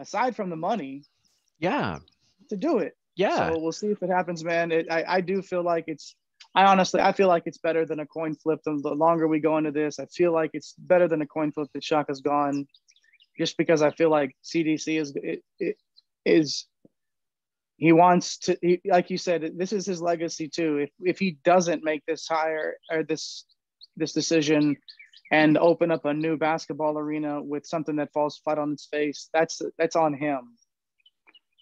aside from the money. Yeah. To do it. Yeah. So we'll see if it happens, man. I do feel like I feel like it's better than a coin flip. The longer we go into this, I feel like it's better than a coin flip that Shaka's gone, just because I feel like CDC he wants to, like you said, this is his legacy too. If he doesn't make this hire or this decision and open up a new basketball arena with something that falls flat on its face, that's on him.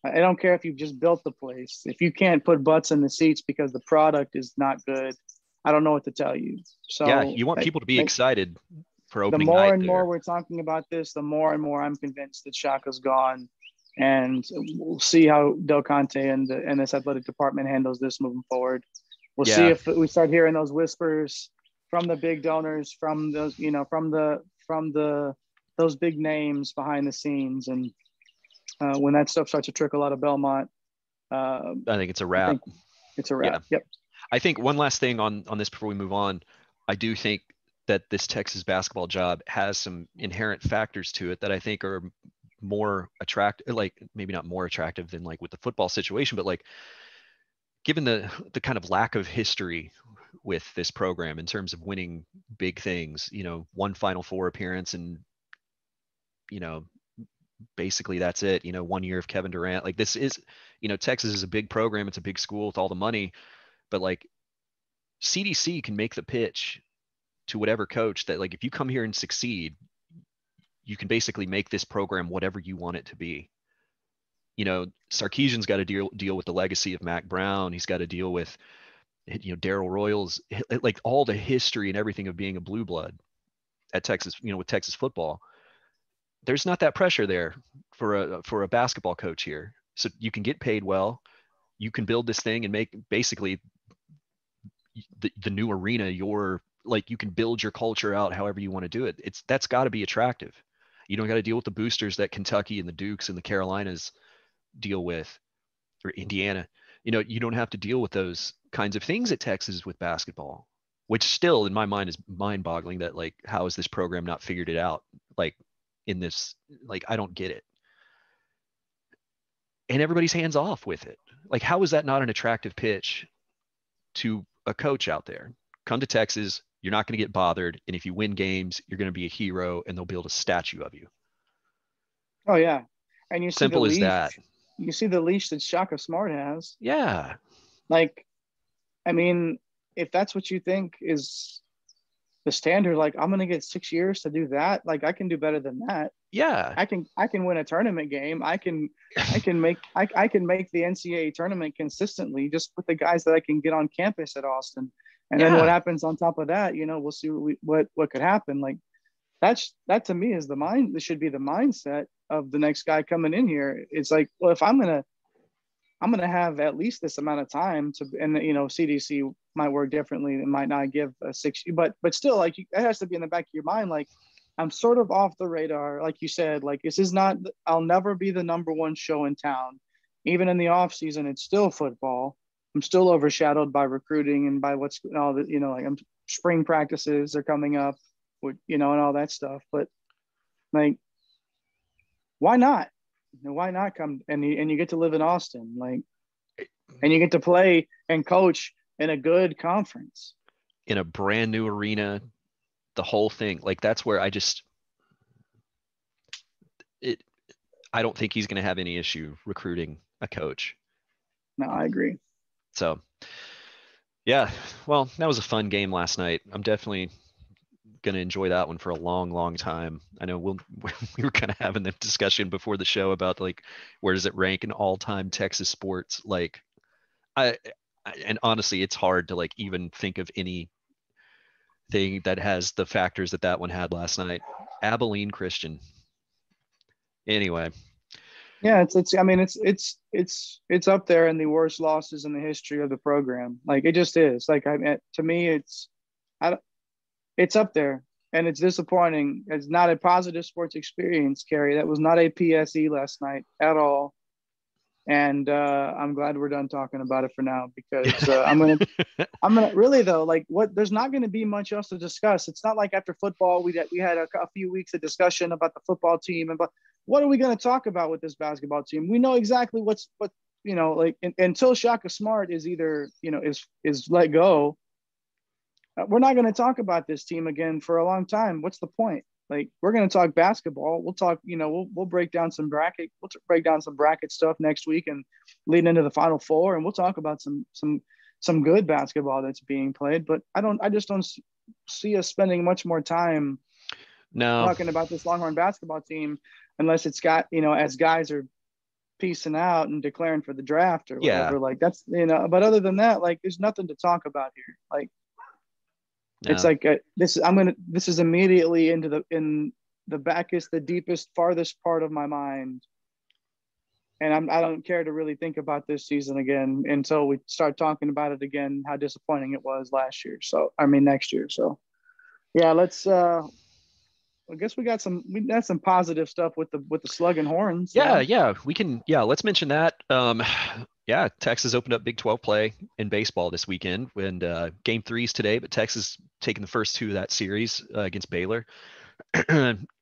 I don't care if you've just built the place. If you can't put butts in the seats because the product is not good, I don't know what to tell you. So yeah, you want people to be excited for opening night. The more and more we're talking about this, the more and more I'm convinced that Shaka's gone. And we'll see how Del Conte and this athletic department handles this moving forward. We'll see if we start hearing those whispers from the big donors, from those, from those big names behind the scenes. And when that stuff starts to trickle out of Belmont, I think it's a wrap. It's a wrap. Yeah. Yep. I think one last thing on this before we move on. I do think that this Texas basketball job has some inherent factors to it that I think are more attractive, like maybe not more attractive than like with the football situation, but like given the kind of lack of history with this program in terms of winning big things, one Final Four appearance and, basically that's it, 1 year of Kevin Durant. Like this is, Texas is a big program. It's a big school with all the money, but like CDC can make the pitch to whatever coach that, like, if you come here and succeed, you can basically make this program whatever you want it to be. You know, Sarkisian's got to deal with the legacy of Mac Brown. He's got to deal with, you know, Darrell Royals, like all the history and everything of being a blue blood at Texas, you know, with Texas football. There's not that pressure there for a basketball coach here. So you can get paid well. You can build this thing and make basically the new arena your, like, you can build your culture out however you want to do it. That's got to be attractive. You don't got to deal with the boosters that Kentucky and the Dukes and the Carolinas deal with, or Indiana. You know, you don't have to deal with those kinds of things at Texas with basketball, which still in my mind is mind boggling that, like, how has this program not figured it out? Like, in this, like, I don't get it. And everybody's hands off with it. Like, how is that not an attractive pitch to a coach out there? Come to Texas, you're not going to get bothered, and if you win games, you're going to be a hero, and they'll build a statue of you. Oh yeah, and you see Simple the as leash, that. You see the leash that Shaka Smart has. Yeah. Like, I mean, if that's what you think is the standard, like, I'm gonna get 6 years to do that. Like, I can do better than that. Yeah. I can win a tournament game. I can make the NCAA tournament consistently just with the guys that I can get on campus at Austin. And then what happens on top of that, you know, we'll see what could happen. Like, that to me is this should be the mindset of the next guy coming in here. It's like, well, if I'm gonna have at least this amount of time to, and you know, CDC might work differently. It might not give a 6, but still, like, it has to be in the back of your mind. Like, I'm sort of off the radar. Like you said, like, this is not, I'll never be the number one show in town. Even in the off season, it's still football. I'm still overshadowed by recruiting and by what's all the, you know, like, spring practices are coming up, with, you know, and all that stuff. But like, why not? Why not come and you get to live in Austin, like, and you get to play and coach in a good conference, in a brand new arena, the whole thing. Like, that's where I don't think he's going to have any issue recruiting a coach. No, I agree. So, yeah, well, that was a fun game last night. I'm definitely going to enjoy that one for a long, long time. I know we were kind of having the discussion before the show about, like, where does it rank in all-time Texas sports? Like, and honestly, it's hard to, like, even think of anything that has the factors that one had last night. Abilene Christian. Anyway. Yeah, it's up there in the worst losses in the history of the program. Like, it just is. Like, to me, it's up there, and it's disappointing. It's not a positive sports experience, Carrie. That was not a PSE last night at all. And I'm glad we're done talking about it for now, because I'm gonna really, though, like, there's not going to be much else to discuss. It's not like after football we had a few weeks of discussion about the football team, and but what are we going to talk about with this basketball team? We know exactly what you know, like, until Shaka Smart is either, you know, is let go. We're not going to talk about this team again for a long time. What's the point? Like, we're going to talk basketball. We'll talk, you know, we'll break down some bracket stuff next week and lead into the Final Four, and we'll talk about some good basketball that's being played. But I just don't see us spending much more time talking about this Longhorn basketball team, unless it's got, you know, as guys are piecing out and declaring for the draft or whatever. Like, that's, you know, but other than that, like, there's nothing to talk about here. Like, it's like this is immediately in the backest, the deepest, farthest part of my mind. And I don't care to really think about this season again until we start talking about it again, how disappointing it was next year. So yeah, let's I guess we got some positive stuff with the Slug and Horns. Yeah, we can. Yeah, let's mention that. Yeah, Texas opened up Big 12 play in baseball this weekend, and Game 3's today, but Texas taking the first 2 of that series against Baylor.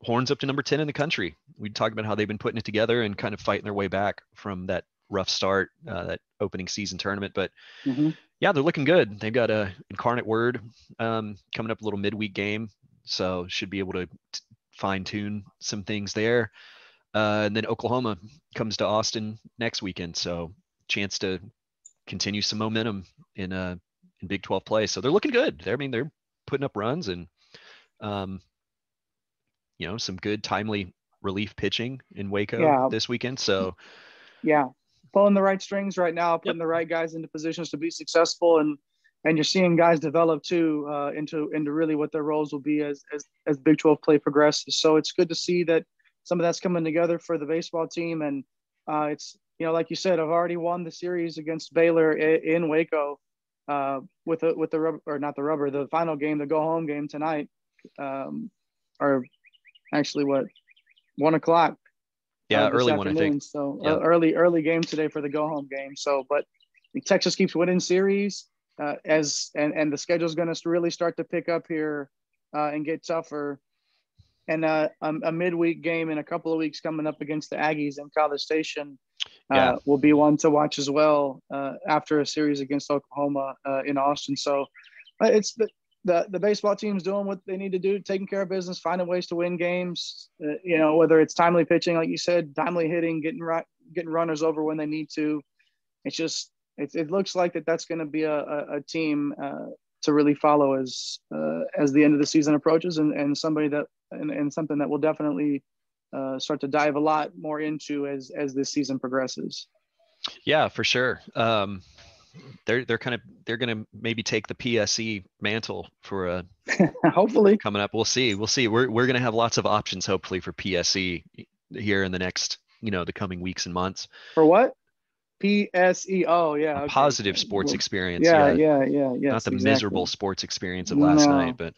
Horns up to number 10 in the country. We talked about how they've been putting it together and kind of fighting their way back from that rough start, that opening season tournament. But yeah, they're looking good. They've got a Incarnate Word coming up, a little midweek game, so should be able to fine tune some things there. And then Oklahoma comes to Austin next weekend, so chance to continue some momentum in in Big 12 play. So they're looking good. They're putting up runs and, some good timely relief pitching in Waco this weekend. So pulling the right strings right now, putting Yep. the right guys into positions to be successful, and you're seeing guys develop too into really what their roles will be as Big 12 play progresses. So it's good to see that some of that's coming together for the baseball team, and it's like you said, I've already won the series against Baylor in Waco with the rubber, or not the rubber, the final game, the go home game tonight, or actually 1:00. Early one, I think. So early game today for the go home game. So, but Texas keeps winning series and the schedule is going to really start to pick up here and get tougher. And a midweek game in a couple of weeks coming up against the Aggies in College Station will be one to watch as well after a series against Oklahoma in Austin. So it's the baseball team's doing what they need to do, taking care of business, finding ways to win games, whether it's timely pitching, like you said, timely hitting, getting runners over when they need to. It's just, it looks like that's going to be a team to really follow as the end of the season approaches, and somebody that, and something that will definitely start to dive a lot more into as this season progresses. Yeah, for sure. They're going to maybe take the PSE mantle for hopefully coming up. We'll see. We're going to have lots of options hopefully for PSE here in the next, the coming weeks and months. For what? PSE. Oh yeah. Okay. Positive sports experience. Yeah. Not the exactly. miserable sports experience of last night, but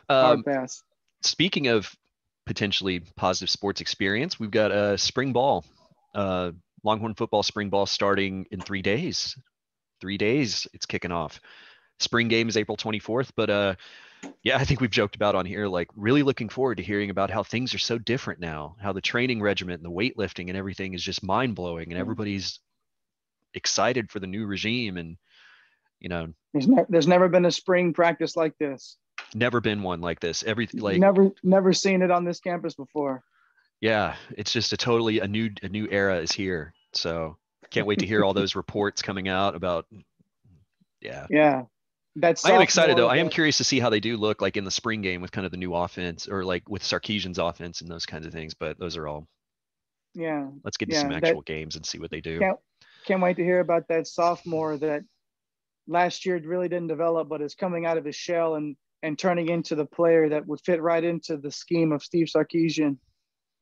hard pass. Speaking of potentially positive sports experience, we've got a spring ball, Longhorn football spring ball starting in 3 days. 3 days it's kicking off. Spring game is April 24th, but I think we've joked about on here, like really looking forward to hearing about how things are so different now, how the training regimen and the weightlifting and everything is just mind blowing, and everybody's excited for the new regime. And there's never been a spring practice like this. Never been one like this. Everything, like never seen it on this campus before. Yeah, it's just a new era is here. So can't wait to hear all those reports coming out about. Yeah. I am excited though. I am curious to see how they do look like in the spring game with kind of the new offense, or like with Sarkisian's offense and those kinds of things. But those are all. Yeah. Let's get to some actual games and see what they do. Can't wait to hear about that sophomore that last year really didn't develop, but is coming out of his shell and turning into the player that would fit right into the scheme of Steve Sarkisian.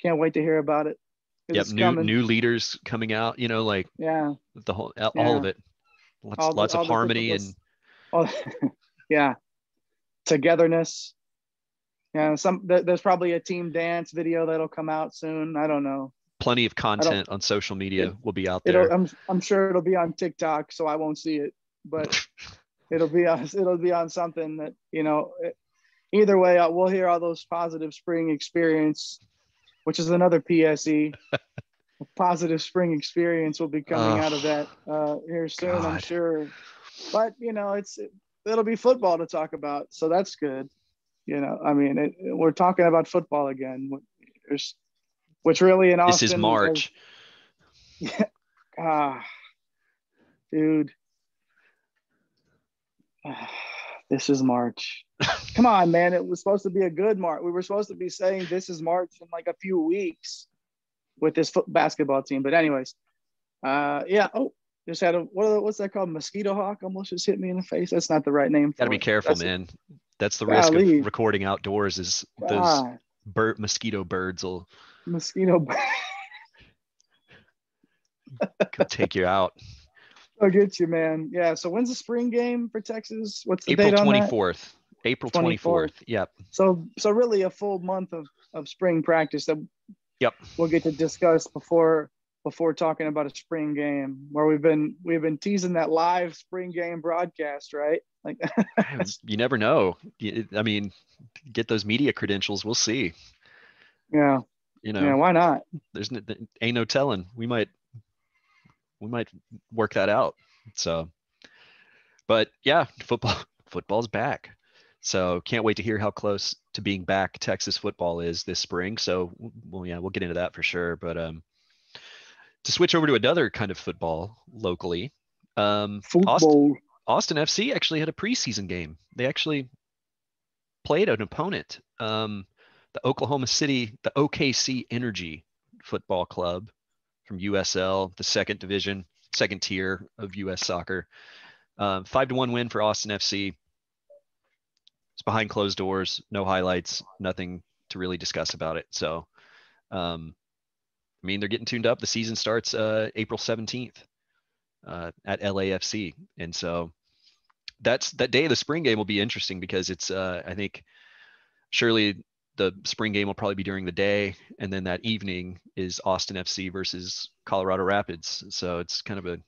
Can't wait to hear about it. Yep, new leaders coming out. The whole all of it. Lots of harmony and. Togetherness. There's probably a team dance video that'll come out soon. I don't know. Plenty of content on social media will be out there. I'm sure it'll be on TikTok, so I won't see it, but it'll be on something that, either way, we'll hear all those positive spring experience, which is another PSE. A positive spring experience will be coming out of that here soon, God. I'm sure. But it'll be football to talk about, so that's good. We're talking about football again, which really in Austin. This is March. Dude. This is March. Come on, man! It was supposed to be a good March. We were supposed to be saying this is March in like a few weeks with this basketball team. But anyways, just had what's that called? Mosquito hawk almost just hit me in the face. That's not the right name. Got to be careful, man. That's the risk of recording outdoors. Is those mosquito birds will could take you out. I'll get you, man. Yeah. So when's the spring game for Texas? What's the April date on 24th? That? April 24th. Yep. So really a full month of spring practice that we'll get to discuss before talking about a spring game, where we've been teasing that live spring game broadcast, right? Like you never know. I mean, get those media credentials. We'll see. Yeah. Yeah. Why not? Ain't no telling. We might work that out. So, but yeah, football's back. So can't wait to hear how close to being back Texas football is this spring. So we'll get into that for sure. But to switch over to another kind of football locally, football. Austin FC actually had a preseason game. They actually played an opponent, the OKC Energy Football Club from USL, the second division, second tier of US soccer. 5-1 win for Austin FC. It's behind closed doors, no highlights, nothing to really discuss about it. So, I mean, they're getting tuned up. The season starts April 17th at LAFC. And so that day of the spring game will be interesting because it's, I think, surely the spring game will probably be during the day. And then that evening is Austin FC versus Colorado Rapids. So it's kind of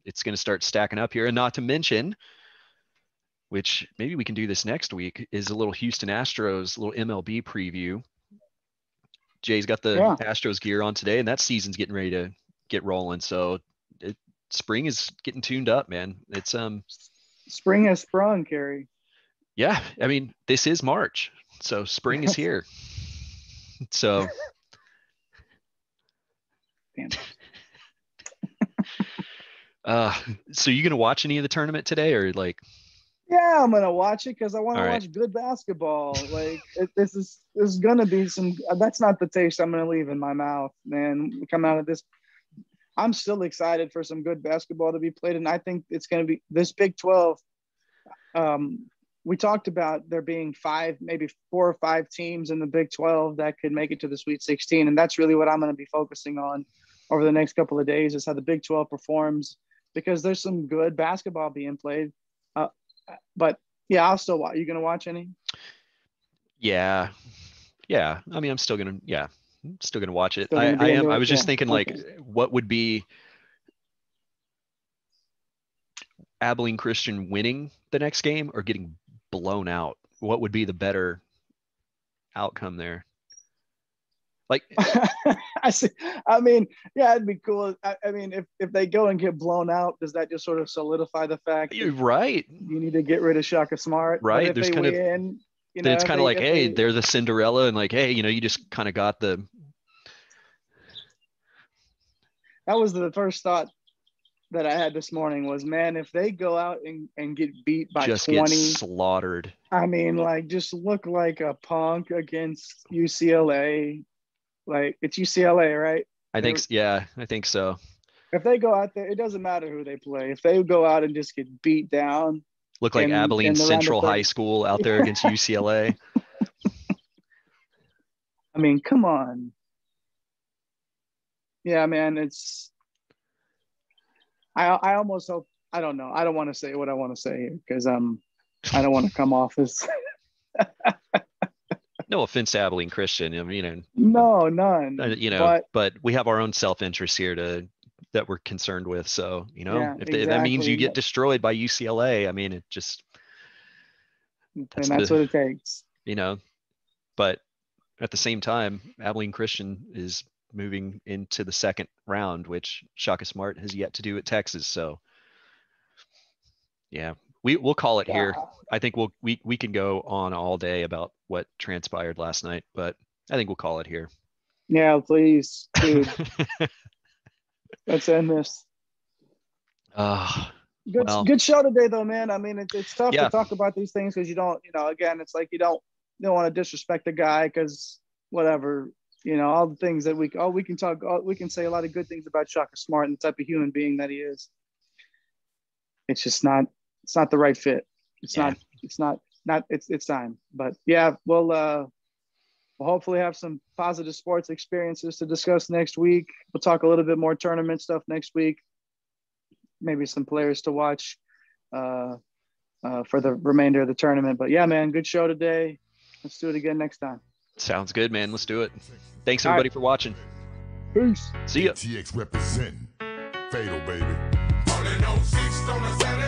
it's going to start stacking up here. And not to mention, which maybe we can do this next week, is a little Houston Astros, little MLB preview. Jay's got the Astros gear on today, and that season's getting ready to get rolling. So spring is getting tuned up, man. It's spring has sprung, Kerry. Yeah, I mean, this is March, so spring is here. So damn. So you gonna watch any of the tournament today, or like? Yeah, I'm gonna watch it because I want to All right. watch good basketball. Like this is gonna be some. That's not the taste I'm gonna leave in my mouth, man. Come out of this, I'm still excited for some good basketball to be played, and I think it's gonna be this Big 12. We talked about there being 5, maybe 4 or 5 teams in the Big 12 that could make it to the Sweet 16, and that's really what I'm gonna be focusing on over the next couple of days is how the Big 12 performs because there's some good basketball being played. But yeah, I'll still watch. You gonna watch any? Yeah. I mean, I'm still gonna watch it. I am. I was just thinking, like, what would be Abilene Christian winning the next game or getting blown out? What would be the better outcome there? Like, I see. I mean, yeah, it'd be cool. I mean, if they go and get blown out, does that just sort of solidify the fact you're right? You need to get rid of Shaka Smart, right? There's kind win, of. Then it's kind of like, hey, they're the Cinderella, and like, hey, you just kind of got the. That was the first thought that I had this morning was, man, if they go out and get beat by just 20, get slaughtered. I mean, like, just look like a punk against UCLA. Like, it's UCLA, right? I think so. If they go out there, it doesn't matter who they play. If they go out and just get beat down. Look like Abilene Central High School out there against UCLA. I mean, come on. Yeah, man, it's – I almost hope – I don't know. I don't want to say what I want to say here because I don't want to come off as – No offense to Abilene Christian. I mean, no, none. But we have our own self-interest here that we're concerned with. So, if that means you get destroyed by UCLA, I mean, it just. That's what it takes. But at the same time, Abilene Christian is moving into the second round, which Shaka Smart has yet to do at Texas. So, yeah. We'll call it here. I think we can go on all day about what transpired last night, but I think we'll call it here. Yeah, please, dude. Let's end this. Good show today, though, man. I mean, it's tough to talk about these things because you don't, again, it's like you don't want to disrespect the guy because whatever, all the things that we can say a lot of good things about Shaka Smart and the type of human being that he is. It's just not. It's not the right fit. It's time. But yeah, we'll hopefully have some positive sports experiences to discuss next week. We'll talk a little bit more tournament stuff next week. Maybe some players to watch for the remainder of the tournament. But yeah, man, good show today. Let's do it again next time. Sounds good, man. Let's do it. Thanks everybody for watching. Peace. See ya. TX representing Fatal, baby. All in 06 on a Saturday.